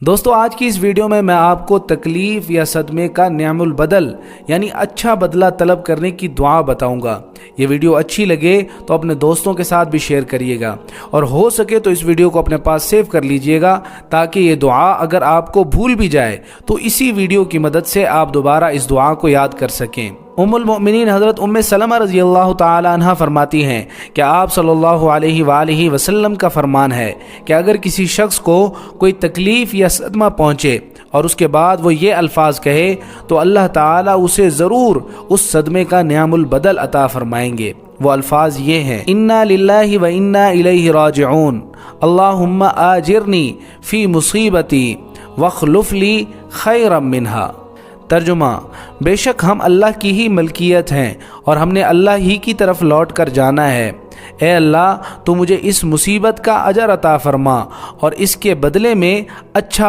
دوستو آج کی اس ویڈیو میں آپ کو تکلیف یا صدمے کا نعم البدل یعنی اچھا بدلہ طلب کرنے کی دعا بتاؤں گا۔ یہ ویڈیو اچھی لگے تو اپنے دوستوں کے ساتھ بھی شیئر کریے گا، اور ہو سکے تو اس ویڈیو کو اپنے پاس سیو کر لیجئے گا تاکہ یہ دعا اگر آپ کو بھول بھی جائے تو اسی ویڈیو کی مدد سے آپ دوبارہ اس دعا کو یاد کر سکیں۔ ام المؤمنین حضرت ام سلمہ رضی اللہ تعالی عنہ فرماتی ہیں کہ آپ صلی اللہ علیہ وآلہ وسلم کا فرمان ہے کہ اگر کسی شخص کو کوئی تکلیف یا صدمہ پہنچے اور اس کے بعد وہ یہ الفاظ کہے تو اللہ تعالیٰ اسے ضرور اس صدمے کا نعم البدل عطا فرمائیں گے۔ وہ الفاظ یہ ہیں: انا للہ و انا الیہ راجعون، اللہم آجرنی فی مصیبتی واخلف لی خیرا منہا۔ ترجمہ: بے شک ہم اللہ کی ہی ملکیت ہیں اور ہم نے اللہ ہی کی طرف لوٹ کر جانا ہے۔ اے اللہ، تو مجھے اس مصیبت کا اجر عطا فرما اور اس کے بدلے میں اچھا